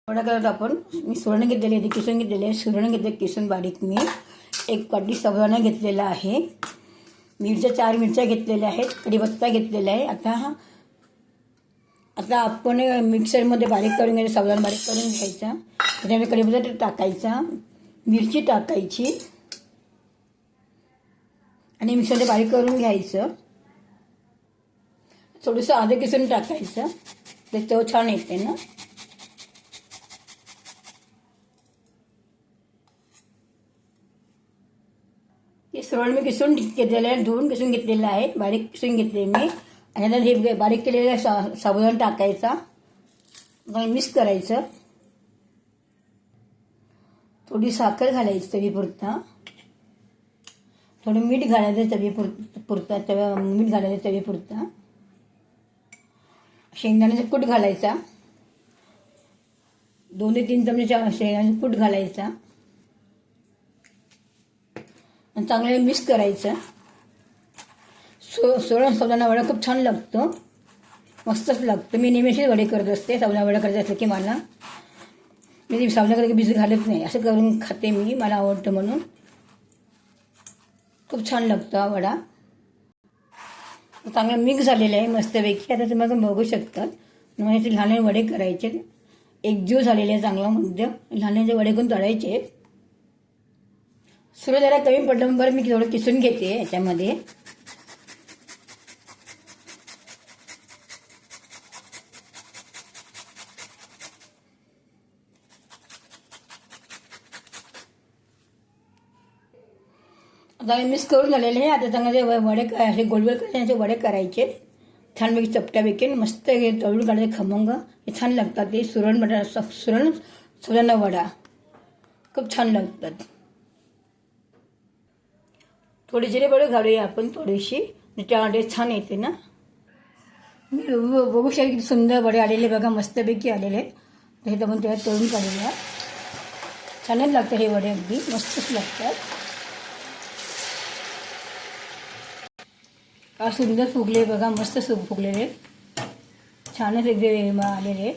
वडा करत आपण मी सुरण घेतलेले आहे, किसून घेतलेले आहे. सुरण घेतले किसून बारीक. मी एक वाटी साबुदाणा घेतलेला आहे. मिरच्या 4 मिरच्या घेतलेल्या आहेत. कढीपत्ता घेतलेला आहे. आता आपण मिक्सरमध्ये बारीक करून घ्यायचं. साबुदाणा बारीक करून घ्यायचा. त्याच्यामध्ये कढीपत्ता टाकायचा, मिरची टाकायची आणि मिक्सरमध्ये बारीक करून घ्यायचं. थोडंसं आलं किसून टाकायचं, ते चव छान येते ना. हे सुरण मी किसून घेतलेलं आहे, धुवून किसून घेतलेलं आहे, बारीक किसून घेतले मी. आणि नंतर हे बारीक केलेलं साबुदाणा टाकायचा, मिक्स करायचं. थोडी साखर घालायची चवीपुरता, थोडं मीठ घालायचं चवीपुरता, मीठ घालायचं चवीपुरता. शेंगदाण्याचा कूट घालायचा, 2 ते 3 चमचे शेंगदाण्याचा कूट घालायचा आणि चांगलं मिक्स करायचं. सुरण साबुदाणा वडा खूप छान लागतो, मस्तच लागतं. मी नेहमी वडे करत असते. साबुदाणा वडा करायचं असलं की मला मी साबुदाणा कधी भिजत घालत नाही, असं करून खाते मी, मला आवडतं म्हणून. खूप छान लागतं हा वडा. चांगला मिक्स झालेला आहे मस्तपैकी. आता तुम्ही बघू शकतात. म्हणजे लहान वडे करायचे, एकजीव झालेले आहे चांगला मध्यम. लहान वडे करून तळायचे. सुरू जरा कमी पडलं बरं, मी थोडं किसून घेते याच्यामध्ये. आता मिक्स करून झालेले आहे. आता चांगले वडे असे गोलगोल करायचे, वडे करायचे छानपैकी चपट्यापैकी. मस्त तळून काढायचे खमंग, हे छान लागतात. ते सुरण साबुदाणा वडा खूप छान लागतात. थोडी जिरे वडे घालूया आपण थोडीशी, त्यामध्ये छान येते ना. मी बघू शकता किती सुंदर वडे आलेले बघा, मस्तपैकी आलेले आहेत. हे आपण त्याला तळून काढूया. छानच लागतं हे वडे, अगदी मस्तच लागतात. का सुंदर फुगले बघा, मस्त फुगलेले, छानच एकदम आलेले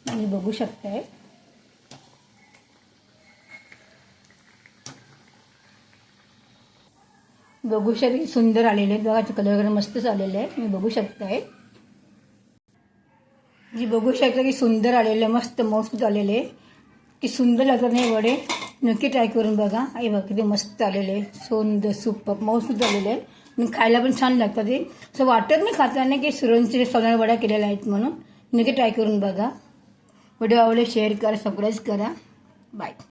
तुम्ही बघू शकताय. बघू शकता सुंदर आलेले आहेत बघा, कलर वगैरे मस्तच आलेले आहे, तुम्ही बघू शकताय. जी बघू शकता की सुंदर आलेले, मस्त मस्त आलेले, की सुंदर लागतात हे वडे. नक्की ट्राय करून बघा. हे बघा किती मस्त आलेले, सुंदर सुपर मस्त आलेले आहे. खायला पण छान लागतात. ते असं वाटत नाही खाताना की सुरणचे साबुदाणा वडा केलेला आहेत म्हणून. नक्की ट्राय करून बघा. व्हिडिओ आवडले शेअर करा, सबस्क्राईब करा. बाय.